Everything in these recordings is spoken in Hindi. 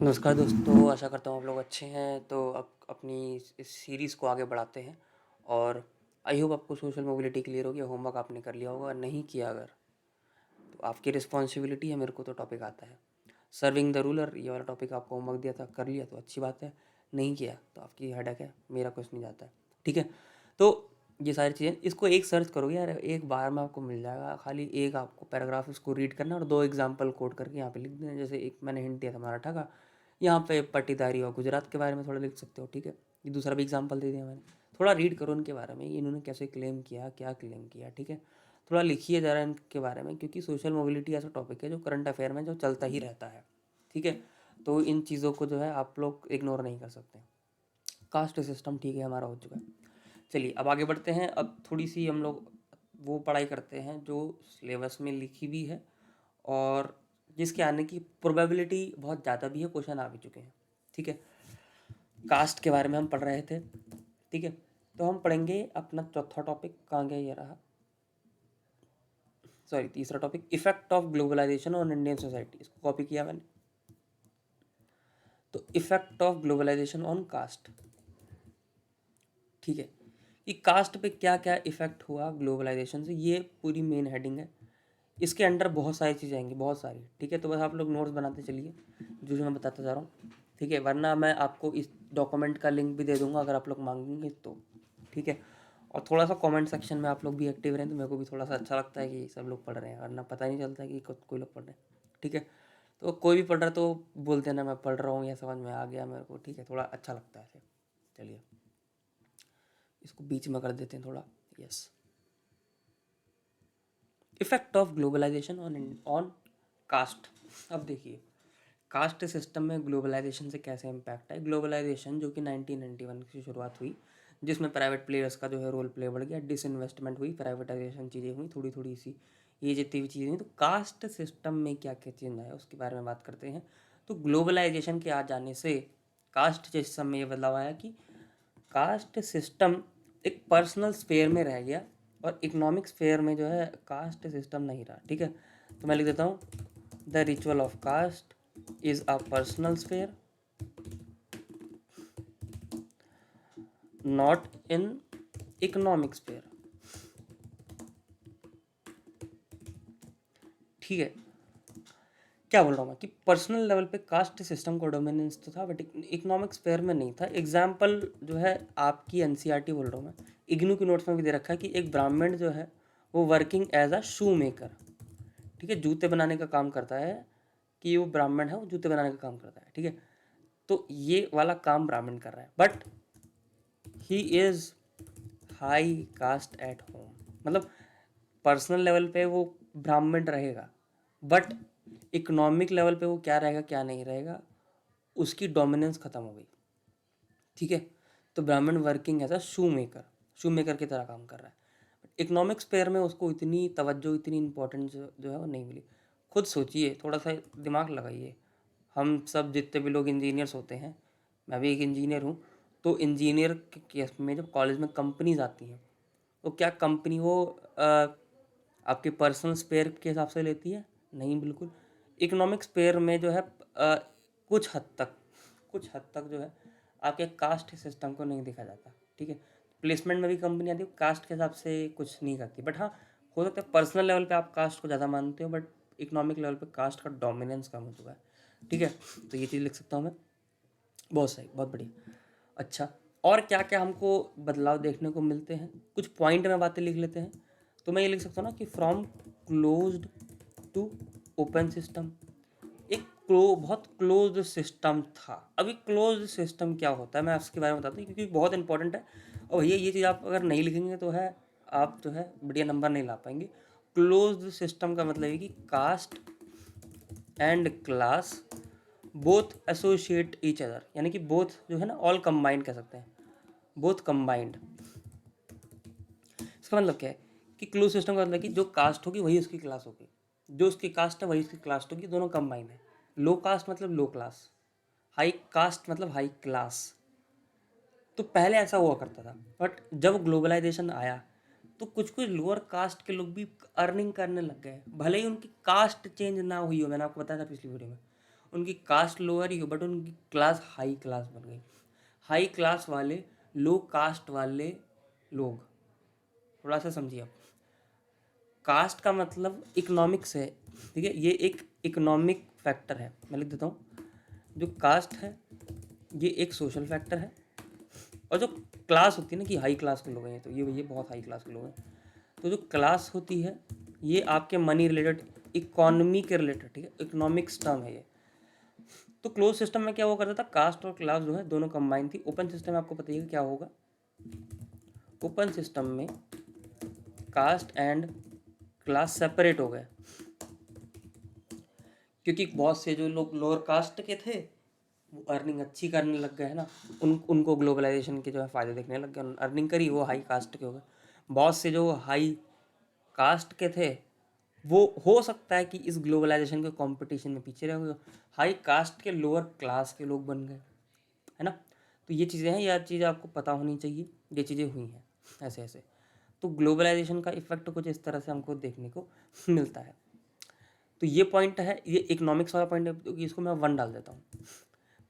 नमस्कार दोस्तों, आशा करता हूँ आप लोग अच्छे हैं। तो अब अपनी इस सीरीज़ को आगे बढ़ाते हैं और आई होप आपको सोशल मोबिलिटी क्लियर हो गया। होमवर्क आपने कर लिया होगा, नहीं किया अगर तो आपकी रिस्पॉन्सिबिलिटी है। मेरे को तो टॉपिक आता है सर्विंग द रूलर, ये वाला टॉपिक आपको होमवर्क दिया था, कर लिया तो अच्छी बात है, नहीं किया तो आपकी हेडेक है, मेरा कुछ नहीं जाता है। ठीक है, तो ये सारी चीज़ें इसको एक सर्च करोगे यार, एक बार में आपको मिल जाएगा। खाली एक आपको पैराग्राफ इसको रीड करना और दो एग्जाम्पल कोड करके यहाँ पे लिख देना। जैसे एक मैंने हिंट दिया था मराठा का, यहाँ पे पट्टीदारी और गुजरात के बारे में थोड़ा लिख सकते हो। ठीक है, ये दूसरा भी एग्जाम्पल दे दिया मैंने। थोड़ा रीड करो उनके बारे में, इन्होंने कैसे क्लेम किया, क्या क्लेम किया। ठीक है, थोड़ा लिखिए ज़रा इनके बारे में, क्योंकि सोशल मोबिलिटी ऐसा टॉपिक है जो करंट अफेयर में जो चलता ही रहता है। ठीक है, तो इन चीज़ों को जो है आप लोग इग्नोर नहीं कर सकते। कास्ट सिस्टम ठीक है हमारा हो चुका है। चलिए अब आगे बढ़ते हैं। अब थोड़ी सी हम लोग वो पढ़ाई करते हैं जो सिलेबस में लिखी भी है और जिसके आने की प्रोबेबिलिटी बहुत ज़्यादा भी है, क्वेश्चन आ भी चुके हैं। ठीक है, कास्ट के बारे में हम पढ़ रहे थे। ठीक है, तो हम पढ़ेंगे अपना चौथा टॉपिक, कहाँ गया ये रहा, सॉरी तीसरा topic, effect of globalisation on Indian society. इसको कॉपी किया मैंने। तो effect of globalisation on caste. ठीक है, कि कास्ट पे क्या क्या इफेक्ट हुआ ग्लोबलाइजेशन से, ये पूरी मेन हेडिंग है। इसके अंडर बहुत सारी चीज़ें आएंगी, बहुत सारी। ठीक है, तो बस आप लोग नोट्स बनाते चलिए जो जो मैं बताता जा रहा हूँ। ठीक है, वरना मैं आपको इस डॉक्यूमेंट का लिंक भी दे दूंगा अगर आप लोग मांगेंगे तो। ठीक है, और थोड़ा सा कमेंट सेक्शन में आप लोग भी एक्टिव रहें तो मेरे को भी थोड़ा सा अच्छा लगता है कि सब लोग पढ़ रहे हैं, वरना पता नहीं चलता है कि कोई लोग पढ़ रहे हैं। ठीक है, तो कोई भी पढ़ रहा है तो बोलते हैं ना मैं पढ़ रहा हूँ या समझ में आ गया मेरे को। ठीक है, थोड़ा अच्छा लगता है ऐसे। चलिए इसको बीच में कर देते हैं थोड़ा। Yes, effect of globalisation on on caste. अब देखिए कास्ट सिस्टम में ग्लोबलाइजेशन से कैसे इम्पैक्ट है। ग्लोबलाइजेशन जो कि 1991 की शुरुआत हुई, जिसमें प्राइवेट प्लेयर्स का जो है रोल प्ले बढ़ गया, डिसइन्वेस्टमेंट हुई, प्राइवेटाइजेशन चीज़ें हुई, थोड़ी थोड़ी सी ये जितनी भी चीज़ें हुई। तो कास्ट सिस्टम में क्या क्या चेंज आया उसके बारे में बात करते हैं। तो ग्लोबलाइजेशन के आ जाने से कास्ट सिस्टम में ये बदलाव आया कि कास्ट सिस्टम एक पर्सनल स्फेयर में रह गया और इकोनॉमिक स्फेयर में जो है कास्ट सिस्टम नहीं रहा। ठीक है, तो मैं लिख देता हूँ the ritual of caste is a personal sphere not in economic sphere. ठीक है, क्या बोल रहा हूँ मैं कि पर्सनल लेवल पे कास्ट सिस्टम का डोमिनेंस तो था बट इकोनॉमिक स्फेयर में नहीं था। एग्जाम्पल जो है आपकी एनसीईआरटी बोल रहा हूँ मैं, इग्नू की नोट्स में भी दे रखा है कि एक ब्राह्मण जो है वो working as a shoe maker. ठीक है, जूते बनाने का काम करता है, कि वो ब्राह्मण है वो जूते बनाने का काम करता है। ठीक है, तो ये वाला काम ब्राह्मण कर रहा है but he is high cast at home. मतलब पर्सनल लेवल पे वो ब्राह्मण रहेगा बट इकोनॉमिक लेवल पे वो क्या रहेगा क्या नहीं रहेगा, उसकी डोमिनेंस खत्म हो गई। ठीक है, तो Brahmin working as a shoe maker की तरह काम कर रहा है। इकोनॉमिक स्पेयर में उसको इतनी तवज्जो, इतनी इंपॉर्टेंस जो है वो नहीं मिली। खुद सोचिए, थोड़ा सा दिमाग लगाइए। हम सब जितने भी लोग इंजीनियर्स होते हैं, मैं भी एक इंजीनियर हूँ, तो इंजीनियर के केस में जब कॉलेज में कंपनीज आती हैं तो क्या कंपनी वो आपके पर्सनल स्पेयर के हिसाब से लेती है? नहीं, बिल्कुल। इकोनॉमिक स्पेयर में जो है कुछ हद तक जो है आपके कास्ट सिस्टम को नहीं देखा जाता। ठीक है, प्लेसमेंट में भी कंपनी आती है कास्ट के हिसाब से कुछ नहीं करती, बट हाँ हो सकता है पर्सनल लेवल पे आप कास्ट को ज़्यादा मानते हो बट इकोनॉमिक लेवल पे कास्ट का डोमिनेंस कम हो चुका है। ठीक है, तो ये चीज़ लिख सकता हूँ मैं। बहुत सही, बहुत बढ़िया। अच्छा, और क्या क्या हमको बदलाव देखने को मिलते हैं, कुछ पॉइंट में बातें लिख लेते हैं। तो मैं ये लिख सकता हूँ ना कि from closed to open system. एक बहुत क्लोज सिस्टम था। अभी क्लोज सिस्टम क्या होता है मैं उसके बारे में बताता हूँ क्योंकि बहुत इंपॉर्टेंट है। और भैया ये चीज़ आप अगर नहीं लिखेंगे तो है आप जो है बढ़िया नंबर नहीं ला पाएंगे। क्लोज सिस्टम का मतलब है कि caste and class both associate each other, यानी कि बोथ जो है ना ऑल कंबाइंड कह सकते हैं, बोथ कंबाइंड। इसका मतलब क्या है कि क्लोज सिस्टम का मतलब कि जो कास्ट होगी वही उसकी क्लास होगी, जो उसकी कास्ट है वही उसकी क्लास होगी, दोनों कंबाइन है। लो कास्ट मतलब लो क्लास, हाई कास्ट मतलब हाई क्लास। तो पहले ऐसा हुआ करता था बट जब ग्लोबलाइजेशन आया तो कुछ कुछ लोअर कास्ट के लोग भी अर्निंग करने लग गए, भले ही उनकी कास्ट चेंज ना हुई हो। मैंने आपको बताया था पिछली वीडियो में, उनकी कास्ट लोअर ही हो बट उनकी क्लास हाई क्लास बन गई। हाई क्लास वाले लो कास्ट वाले लोग, थोड़ा सा समझिए आप। कास्ट का मतलब इकोनॉमिक्स है, ठीक है, ये एक इकोनॉमिक फैक्टर है। मैं लिख देता हूँ, जो कास्ट है ये एक सोशल फैक्टर है, और जो क्लास होती है ना कि हाई क्लास के लोग हैं, तो ये बहुत हाई क्लास के लोग हैं, तो जो क्लास होती है ये आपके मनी रिलेटेड, इकोनॉमी के रिलेटेड, ठीक है, इकोनॉमिक्स टर्म है ये। तो क्लोज सिस्टम में क्या हुआ करता था, कास्ट और क्लास जो है दोनों कंबाइन थी। ओपन सिस्टम में आपको पता ही है क्या होगा, ओपन सिस्टम में कास्ट एंड क्लास सेपरेट हो गए, क्योंकि बहुत से जो लोग लोअर कास्ट के थे वो अर्निंग अच्छी करने लग गए हैं ना, उनको ग्लोबलाइजेशन के जो है फ़ायदे दिखने लग गए, अर्निंग करी, वो हाई कास्ट के हो गए। बहुत से जो हाई कास्ट के थे वो हो सकता है कि इस ग्लोबलाइजेशन के कंपटीशन में पीछे रह गए, हाई कास्ट के लोअर क्लास के लोग बन गए, है ना। तो ये चीज़ें हैं, यह चीज़ें आपको पता होनी चाहिए, ये चीज़ें हुई हैं ऐसे ऐसे। तो ग्लोबलाइजेशन का इफेक्ट कुछ इस तरह से हमको देखने को मिलता है। तो ये पॉइंट है, ये इकोनॉमिक्स वाला पॉइंट है, तो इसको मैं 1 डाल देता हूँ।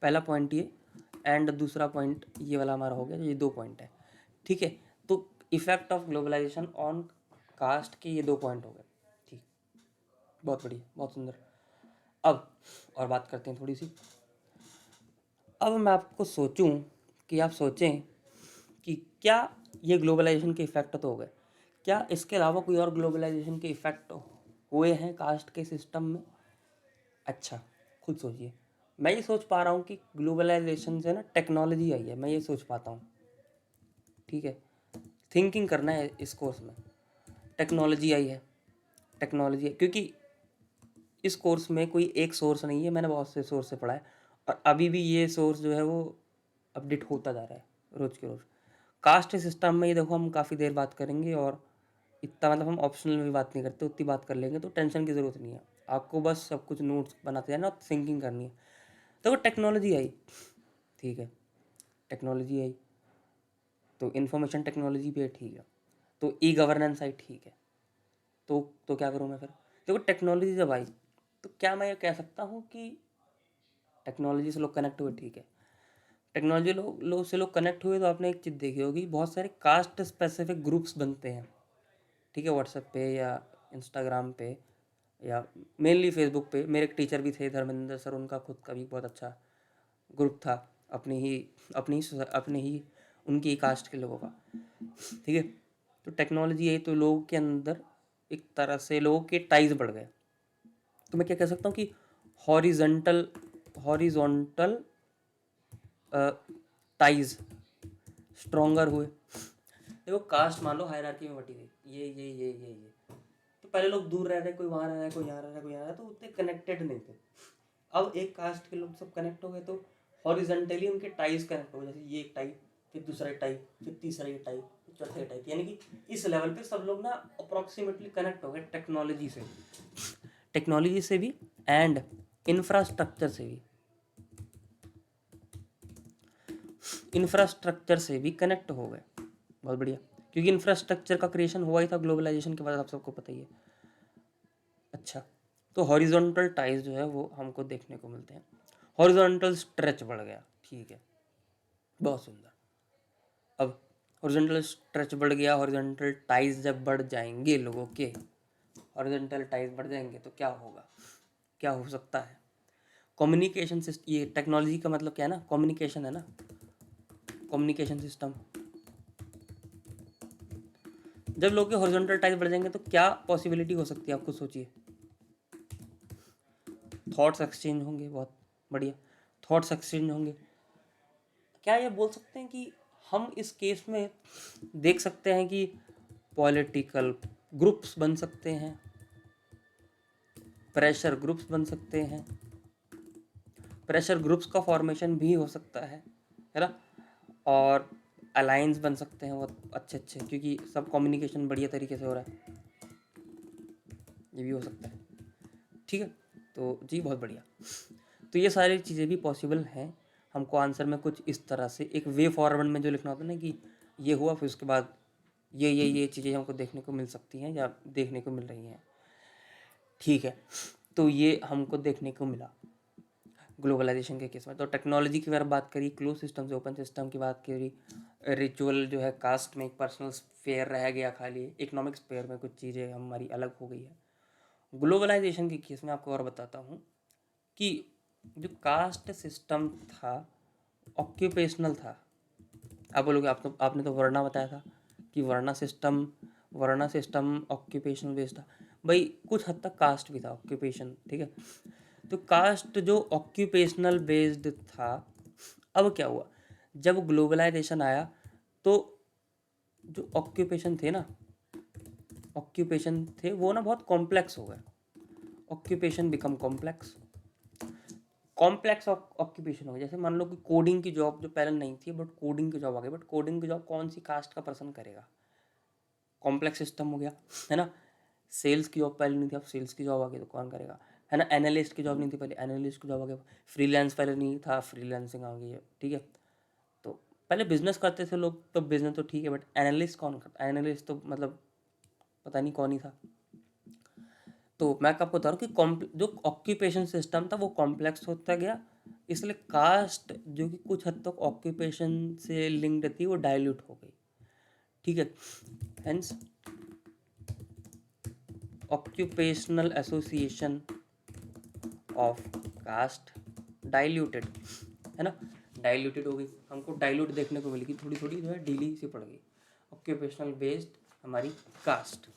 पहला पॉइंट ये, एंड दूसरा पॉइंट ये वाला हमारा हो गया, ये 2 पॉइंट है, ठीक है। तो effect of globalisation on caste के ये 2 पॉइंट हो गए, ठीक, बहुत बढ़िया, बहुत सुंदर। अब और बात करते हैं थोड़ी सी। अब मैं आपको सोचूं कि आप सोचें कि क्या ये ग्लोबलाइजेशन के इफ़ेक्ट तो हो गए, क्या इसके अलावा कोई और ग्लोबलाइजेशन के इफ़ेक्ट हुए हैं कास्ट के सिस्टम में। अच्छा, खुद सोचिए। मैं ये सोच पा रहा हूँ कि ग्लोबलाइजेशन से ना टेक्नोलॉजी आई है, मैं ये सोच पाता हूँ, ठीक है। थिंकिंग करना है इस कोर्स में, टेक्नोलॉजी आई है, टेक्नोलॉजी है, क्योंकि इस कोर्स में कोई एक सोर्स नहीं है, मैंने बहुत से सोर्स से पढ़ा है, और अभी भी ये सोर्स जो है वो अपडेट होता जा रहा है रोज़ के रोज़। कास्ट सिस्टम में ये देखो हम काफ़ी देर बात करेंगे, और इतना मतलब हम ऑप्शनल में भी बात नहीं करते, उतनी बात कर लेंगे, तो टेंशन की ज़रूरत नहीं है आपको, बस सब कुछ नोट्स बनाते जाना, थिंकिंग करनी है। तो वो टेक्नोलॉजी आई, ठीक है, टेक्नोलॉजी आई, तो इन्फॉर्मेशन टेक्नोलॉजी भी है, ठीक है, तो ई गवर्नेंस आई, ठीक है। तो क्या करूँ मैं फिर, देखो टेक्नोलॉजी जब आई तो क्या मैं ये कह सकता हूँ कि टेक्नोलॉजी से लोग कनेक्ट हुए, ठीक है, टेक्नोलॉजी लोग से लोग कनेक्ट हुए, तो आपने एक चीज़ देखी होगी, बहुत सारे कास्ट स्पेसिफिक ग्रुप्स बनते हैं, ठीक है, व्हाट्सएप पे या इंस्टाग्राम पे या मेनली फेसबुक पे। मेरे एक टीचर भी थे धर्मेंद्र सर, उनका खुद का भी बहुत अच्छा ग्रुप था, अपनी ही उनकी ही कास्ट के लोगों का, ठीक है। तो टेक्नोलॉजी है, तो लोगों के अंदर एक तरह से लोगों के टाइज बढ़ गए। तो मैं क्या कह सकता हूँ कि हॉरिजॉन्टल हॉरिजॉन्टल टाइज स्ट्रोंगर हुए। देखो कास्ट मान लो हायरार्की में बटी थी, ये तो पहले लोग दूर रह रहे, कोई वहाँ रह रहा है, कोई यहाँ रह रहा है, कोई यहाँ रह रहा है, तो उतने कनेक्टेड नहीं थे। अब एक कास्ट के लोग सब कनेक्ट हो गए, तो हॉरिजॉन्टली उनके टाइज कनेक्ट हो गए, जैसे ये एक टाइप, फिर दूसरा टाइप, फिर तीसरा ये टाइप, फिर चौथा टाइप, यानी कि इस लेवल पे सब लोग ना अप्रॉक्सीमेटली कनेक्ट हो गए टेक्नोलॉजी से भी एंड इंफ्रास्ट्रक्चर से भी, कनेक्ट हो गए, बहुत बढ़िया, क्योंकि इंफ्रास्ट्रक्चर का क्रिएशन हुआ ही था ग्लोबलाइजेशन के बाद, आप सबको पता ही है। अच्छा, तो हॉरिजॉन्टल टाइज जो है वो हमको देखने को मिलते हैं, हॉरिजॉन्टल स्ट्रेच बढ़ गया, ठीक है, बहुत सुंदर। अब हॉरिजॉन्टल स्ट्रेच बढ़ गया, हॉरिजॉन्टल टाइज जब बढ़ जाएंगे लोगों के, हॉरिजॉन्टल टाइज बढ़ जाएंगे तो क्या होगा, क्या हो सकता है, कम्युनिकेशन सिस्टम, ये टेक्नोलॉजी का मतलब क्या है ना, कम्युनिकेशन है ना, कम्युनिकेशन सिस्टम। जब लोगों के हॉरिजॉन्टल टाइज बढ़ जाएंगे तो क्या पॉसिबिलिटी हो सकती है, आपको सोचिए। थॉट्स एक्सचेंज होंगे, बहुत बढ़िया, थॉट्स एक्सचेंज होंगे। क्या ये बोल सकते हैं कि हम इस केस में देख सकते हैं कि पॉलिटिकल ग्रुप्स बन सकते हैं, प्रेशर ग्रुप्स बन सकते हैं, प्रेशर ग्रुप्स का फॉर्मेशन भी हो सकता है ना, और अलायंस बन सकते हैं बहुत अच्छे अच्छे, क्योंकि सब कम्युनिकेशन बढ़िया तरीके से हो रहा है, ये भी हो सकता है, ठीक है। तो जी बहुत बढ़िया, तो ये सारी चीज़ें भी पॉसिबल हैं। हमको आंसर में कुछ इस तरह से एक वे फॉरवर्ड में जो लिखना होता है ना कि ये हुआ, फिर उसके बाद ये चीज़ें हमको देखने को मिल सकती हैं या देखने को मिल रही हैं, ठीक है। तो ये हमको देखने को मिला। ग्लोबलाइजेशन के केस में। तो टेक्नोलॉजी की अगर बात करी, क्लोज सिस्टम से ओपन सिस्टम की बात करी, रिचुअल जो है कास्ट में एक पर्सनल स्फेयर रह गया खाली, इकोनॉमिक स्फेयर में कुछ चीज़ें हमारी अलग हो गई है। ग्लोबलाइजेशन के केस में आपको और बताता हूँ कि जो कास्ट सिस्टम था ऑक्यूपेशनल था। आप बोलोगे आपने तो वर्णा बताया था कि वर्णा सिस्टम ऑक्यूपेशनल बेस्ड था। भाई कुछ हद तक कास्ट भी था, ऑक्यूपेशन, ठीक है। तो कास्ट जो ऑक्यूपेशनल बेस्ड था, अब क्या हुआ जब ग्लोबलाइजेशन आया तो जो ऑक्यूपेशन थे वो ना बहुत कॉम्प्लेक्स हो गए। ऑक्यूपेशन बिकम कॉम्प्लेक्स ऑक्यूपेशन हो गया। जैसे मान लो कि कोडिंग की जॉब जो पहले नहीं थी, बट कोडिंग की जॉब आ गई, बट कोडिंग की जॉब कौन सी कास्ट का पर्सन करेगा, कॉम्प्लेक्स सिस्टम हो गया, है ना। सेल्स की जॉब पहले नहीं थी, अब सेल्स की जॉब आ गई तो कौन करेगा, है ना। एनालिस्ट की जॉब नहीं थी पहले, एनालिस्ट की जॉब आ गई। फ्रीलांस पहले नहीं था, फ्रीलांसिंग आ गई है, ठीक है। तो पहले बिजनेस करते थे लोग, तो बिजनेस तो ठीक है, बट एनालिस्ट कौन करता, एनालिस्ट तो मतलब पता नहीं कौन ही था। तो मैं आपको बता रहा हूँ कि जो ऑक्यूपेशन सिस्टम था वो कॉम्प्लेक्स होता गया, इसलिए कास्ट जो कि कुछ हद तक ऑक्यूपेशन से लिंक्ड थी वो डाइल्यूट हो गई, ठीक है। Hence occupational association of caste diluted, है ना, डाइल्यूटेड हो गई। हमको डाइल्यूट देखने को मिलेगी, थोड़ी थोड़ी जो है ढीली सी पड़ गई ऑक्यूपेशनल बेस्ड हमारी कास्ट।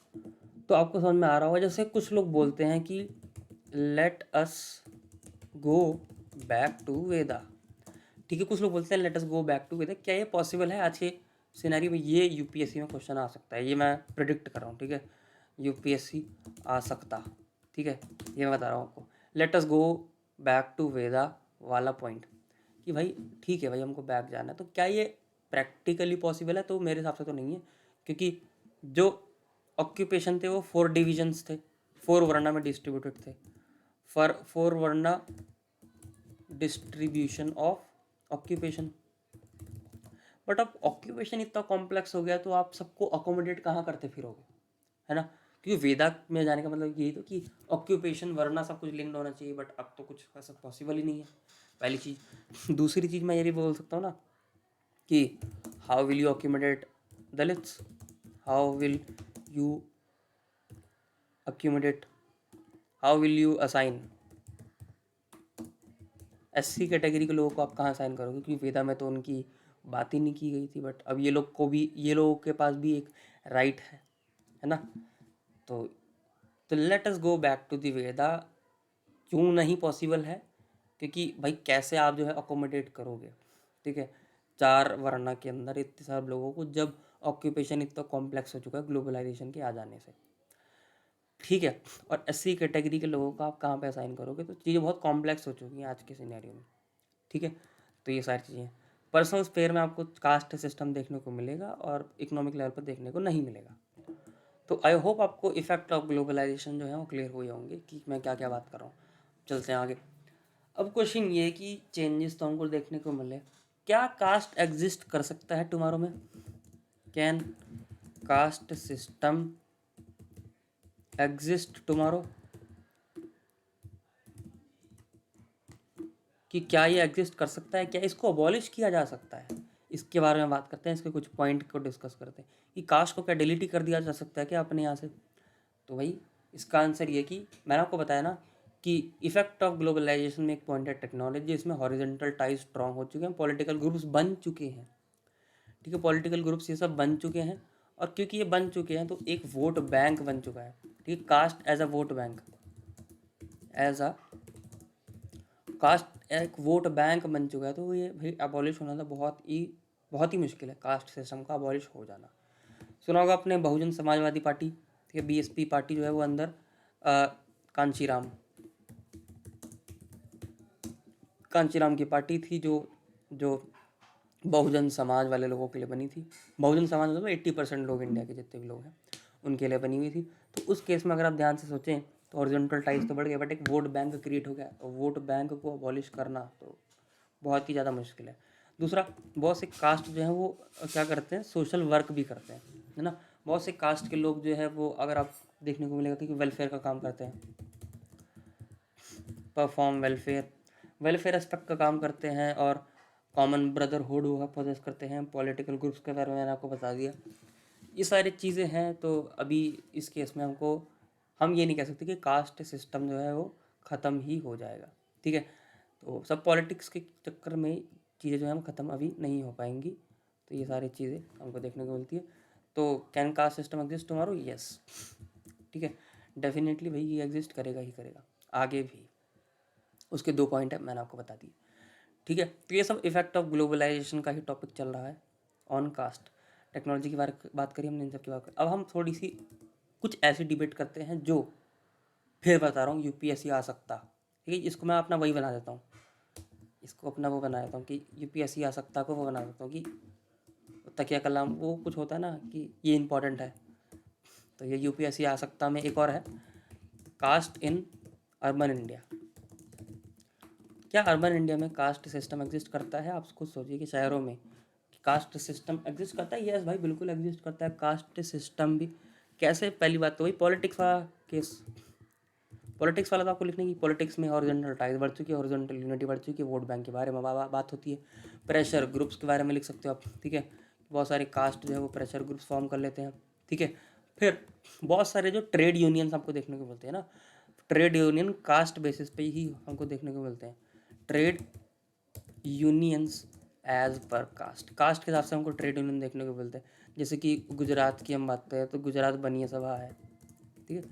तो आपको समझ में आ रहा होगा। जैसे कुछ लोग बोलते हैं कि let us go back to Veda, ठीक है। कुछ लोग बोलते हैं let us go back to Veda. क्या ये पॉसिबल है आज के सिनेरियो में? ये यूपीएससी में क्वेश्चन आ सकता है, ये मैं प्रिडिक्ट कर रहा हूँ, ठीक है। यूपीएससी आ सकता, ठीक है, ये मैं बता रहा हूँ आपको। Let us go back to Veda वाला पॉइंट कि भाई ठीक है भाई हमको बैक जाना है, तो क्या ये प्रैक्टिकली पॉसिबल है? तो मेरे हिसाब से तो नहीं है, क्योंकि जो ऑक्यूपेशन थे वो 4 डिविजन्स थे, 4 वर्ना में डिस्ट्रीब्यूटेड थे, for 4 varna distribution of occupation. But अब ऑक्यूपेशन इतना कॉम्प्लेक्स हो गया तो आप सबको अकोमोडेट कहाँ करते फिरोगे, है ना। क्योंकि वेदा में जाने का मतलब यही तो कि ऑक्यूपेशन वरना सब कुछ लिंक्ड होना चाहिए, बट अब तो कुछ ऐसा पॉसिबल ही नहीं है, पहली चीज़। दूसरी चीज़ मैं ये भी बोल सकता हूँ ना कि how will you accommodate Dalits, how will you accommodate, how will you assign SC category के लोगों को, आप कहाँ असाइन करोगे? क्योंकि वेदा में तो उनकी बात ही नहीं की गई थी, बट अब ये लोगों के पास भी एक राइट है ना। तो let us go back to the Veda. क्यों नहीं पॉसिबल है? क्योंकि भाई कैसे आप जो है अकोमोडेट करोगे, ठीक है, 4 वर्ना के अंदर इतने सारे लोगों को, जब ऑक्यूपेशन इतना कॉम्प्लेक्स हो चुका है ग्लोबलाइजेशन के आ जाने से, ठीक है। और एससी कैटेगरी के लोगों को आप कहाँ पे असाइन करोगे? तो चीज़ें बहुत कॉम्प्लेक्स हो चुकी हैं आज के सिनेरियो में, ठीक है। तो ये सारी चीज़ें पर्सनल स्फेयर में आपको कास्ट सिस्टम देखने को मिलेगा और इकोनॉमिक लेवल पर देखने को नहीं मिलेगा। तो आई होप आपको इफेक्ट ऑफ ग्लोबलाइजेशन जो है वो क्लियर हुए होंगे कि मैं क्या क्या बात कर रहा हूँ। चलते हैं आगे। अब क्वेश्चन ये है कि चेंजेस तो हमको देखने को मिले, क्या कास्ट एग्जिस्ट कर सकता है टुमारो में? Can caste system exist tomorrow? कि क्या ये एग्जिस्ट कर सकता है, क्या इसको अबॉलिश किया जा सकता है? इसके बारे में बात करते हैं, इसके कुछ पॉइंट को डिस्कस करते हैं कि कास्ट को क्या डिलीट ही कर दिया जा सकता है क्या अपने यहाँ से। तो भाई इसका आंसर ये कि मैंने आपको बताया ना कि इफेक्ट ऑफ ग्लोबलाइजेशन में एक पॉइंट है टेक्नोलॉजी, इसमें हॉरिजॉन्टल टाइज स्ट्रॉन्ग हो चुके हैं, पॉलिटिकल ग्रुप्स बन चुके हैं, ठीक है। पॉलिटिकल ग्रुप्स ये सब बन चुके हैं, और क्योंकि ये बन चुके हैं तो एक वोट बैंक बन चुका है, ठीक है। Caste as a vote bank, as a caste एक वोट बैंक बन चुका है। तो ये भाई अबॉलिश होना तो बहुत ही मुश्किल है, कास्ट सिस्टम का अबॉलिश हो जाना। सुना होगा अपने बहुजन समाजवादी पार्टी, ठीक है, बीएसपी पार्टी जो है वो अंदर कांचीराम कांचीराम की पार्टी थी जो जो बहुजन समाज वाले लोगों के लिए बनी थी। बहुजन समाज मतलब 80% लोग, इंडिया के जितने भी लोग हैं उनके लिए बनी हुई थी। तो उस केस में अगर आप ध्यान से सोचें तो हॉरिजॉन्टल टाइज तो बढ़ गया, बट एक वोट बैंक क्रिएट हो गया, और वोट बैंक को अबॉलिश करना तो बहुत ही ज़्यादा मुश्किल है। दूसरा, बहुत से कास्ट जो हैं वो क्या करते हैं, सोशल वर्क भी करते हैं, है ना। बहुत से कास्ट के लोग जो है वो, अगर आप देखने को मिलेगा कि वेलफेयर का काम करते हैं, परफॉर्म वेलफेयर। वेलफेयर एस्पेक्ट का काम करते हैं और कॉमन ब्रदरहुड वह पोजेस करते हैं। पॉलिटिकल ग्रुप्स के बारे में मैंने आपको बता दिया। ये सारी चीज़ें हैं। तो अभी इस केस में हम ये नहीं कह सकते कि कास्ट सिस्टम जो है वो ख़त्म ही हो जाएगा, ठीक है। तो सब पॉलिटिक्स के चक्कर में चीज़ें जो है हम ख़त्म अभी नहीं हो पाएंगी। तो ये सारी चीज़ें हमको देखने को मिलती है। तो can caste system exist tomorrow? Yes, ठीक है, डेफिनेटली भाई ये एग्जिस्ट करेगा ही करेगा आगे भी। उसके 2 पॉइंट है, मैंने आपको बता दिए, ठीक है। तो ये सब इफेक्ट ऑफ ग्लोबलाइजेशन का ही टॉपिक चल रहा है ऑन कास्ट। टेक्नोलॉजी की बात करी हमने, इन सब की बात करी। अब हम थोड़ी सी कुछ ऐसी डिबेट करते हैं जो फिर बता रहा हूँ यूपीएससी आ सकता, ठीक है। इसको मैं अपना वही बना देता हूँ, इसको अपना वो बना देता हूँ कि यूपीएससी आ सकता को वो बना देता हूँ कि तकिया कलाम वो कुछ होता है ना कि ये इंपॉर्टेंट है। तो ये यूपीएससी आ सकता में एक और है, कास्ट इन अर्बन इंडिया। क्या अर्बन इंडिया में कास्ट सिस्टम एग्जिस्ट करता है? आप खुद सोचिए कि शहरों में कास्ट सिस्टम एग्जिस्ट करता है। यस भाई, बिल्कुल एग्जिस्ट करता है कास्ट सिस्टम भी। कैसे? पहली बात तो वही पॉलिटिक्स वाला केस। पॉलिटिक्स वाला तो आपको लिखने की, पॉलिटिक्स में हॉरिजॉन्टल टाइज बढ़ चुकी है, हॉरिजॉन्टल यूनिटी बढ़ चुकी है, वोट बैंक के बारे में बात होती है, प्रेशर ग्रुप्स के बारे में लिख सकते हो आप, ठीक है। बहुत सारे कास्ट जो है वो प्रेशर ग्रुप्स फॉर्म कर लेते हैं, ठीक है। फिर बहुत सारे जो ट्रेड यूनियंस आपको देखने को मिलते हैं ना, ट्रेड यूनियन कास्ट बेसिस पे ही हमको देखने को मिलते हैं। Trade unions as per caste के हिसाब से हमको ट्रेड यूनियन देखने को मिलते हैं। जैसे कि गुजरात की हम बात करें तो गुजरात बनिया सभा है, ठीक है,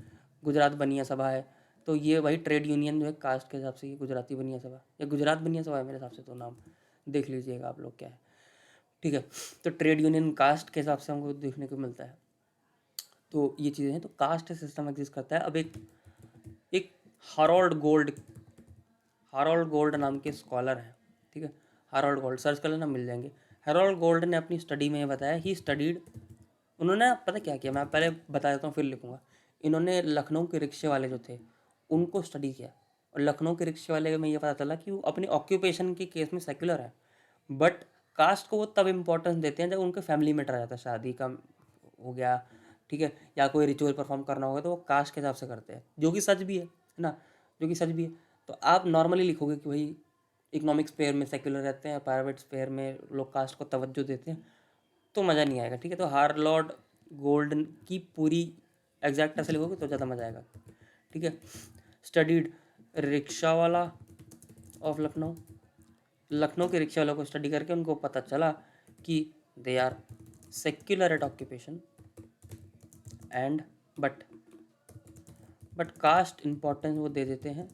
गुजरात बनिया सभा है। तो ये वही ट्रेड यूनियन जो है कास्ट के हिसाब से, ये गुजराती बनिया सभा या गुजरात बनिया सभा है मेरे हिसाब से, तो नाम देख लीजिएगा आप लोग क्या है, ठीक है। तो ट्रेड यूनियन कास्ट के हिसाब से हमको देखने को मिलता है। तो ये चीज़ें हैं। तो कास्ट सिस्टम एग्जिस्ट करता है। अब एक एक हारोल्ड गोल्ड नाम के स्कॉलर हैं, ठीक है। हारोल्ड गोल्ड सर्च कर लेना, मिल जाएंगे। हारोल्ड गोल्ड ने अपनी स्टडी में बताया, ही स्टडीड, उन्होंने पता क्या किया, मैं पहले बता देता हूँ फिर लिखूंगा। इन्होंने लखनऊ के रिक्शे वाले जो थे उनको स्टडी किया, और लखनऊ के रिक्शे वाले में ये पता चला कि वो अपने ऑक्यूपेशन के केस में सेक्युलर है, बट कास्ट को वो तब इम्पोर्टेंस देते हैं जब उनके फैमिली मैटर आ जाता है, शादी का हो गया, ठीक है, या कोई रिचुअल परफॉर्म करना होगा तो वो कास्ट के हिसाब से करते हैं, जो कि सच भी है ना, जो कि सच भी है। तो आप नॉर्मली लिखोगे कि भाई इकोनॉमिक स्पेयर में सेक्युलर रहते हैं, प्राइवेट स्पेयर में लोग कास्ट को तवज्जो देते हैं, तो मज़ा नहीं आएगा, ठीक है। तो हार्लॉर्ड गोल्डन की पूरी एग्जैक्ट ऐसे लिखोगे तो ज़्यादा मज़ा आएगा, ठीक है। स्टडीड रिक्शा वाला ऑफ लखनऊ, लखनऊ के रिक्शा वालों को स्टडी करके उनको पता चला कि they are secular at occupation and but caste importance वो दे देते हैं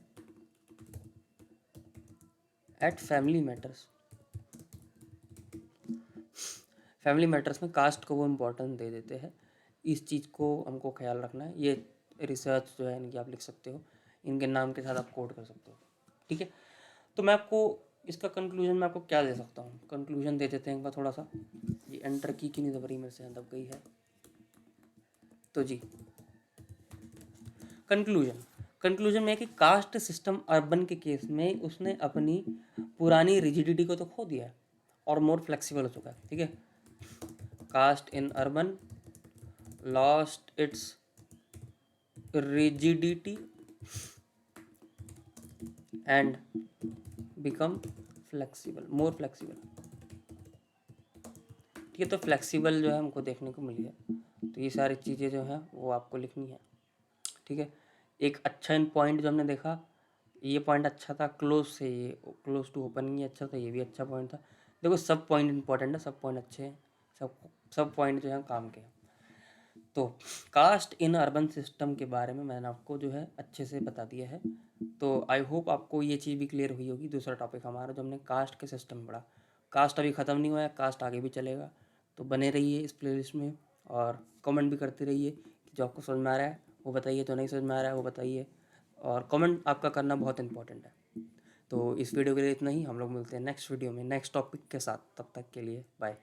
at family matters. Family matters में कास्ट को वो इम्पोर्टेंस दे देते हैं। इस चीज़ को हमको ख्याल रखना है। ये रिसर्च जो है इनकी आप लिख सकते हो, इनके नाम के साथ आप कोड कर सकते हो, ठीक है। तो मैं आपको इसका कंक्लूजन मैं आपको क्या दे सकता हूँ, कंक्लूजन दे देते हैं एक बार थोड़ा सा। ये एंटर की नहीं दब रही मेरे से, दब गई है। तो जी कंक्लूजन में है कि कास्ट सिस्टम अर्बन के केस में उसने अपनी पुरानी रिजिडिटी को तो खो दिया है और मोर फ्लेक्सिबल हो चुका है, ठीक है। Caste in urban lost its rigidity and become flexible, more flexible, ठीक है। तो फ्लेक्सिबल जो है हमको देखने को मिली है। तो ये सारी चीज़ें जो हैं वो आपको लिखनी है, ठीक है। एक अच्छा इन पॉइंट जो हमने देखा, ये पॉइंट अच्छा था, क्लोज से ये क्लोज टू ओपन ये अच्छा था, ये भी अच्छा पॉइंट था। देखो सब पॉइंट इंपॉर्टेंट है, सब पॉइंट अच्छे हैं, सब पॉइंट जो है काम के हैं। तो कास्ट इन अर्बन सिस्टम के बारे में मैंने आपको जो है अच्छे से बता दिया है। तो आई होप आपको ये चीज़ भी क्लियर हुई होगी। दूसरा टॉपिक हमारा जो हमने कास्ट के सिस्टम पढ़ा, कास्ट अभी ख़त्म नहीं हुआ है, कास्ट आगे भी चलेगा। तो बने रहिए इस प्लेलिस्ट में और कमेंट भी करते रहिए कि जो आपको समझ में आ रहा है वो बताइए, जो नहीं समझ में आ रहा है वो बताइए, और कमेंट आपका करना बहुत इंपॉर्टेंट है। तो इस वीडियो के लिए इतना ही, हम लोग मिलते हैं नेक्स्ट वीडियो में नेक्स्ट टॉपिक के साथ। तब तक के लिए बाय।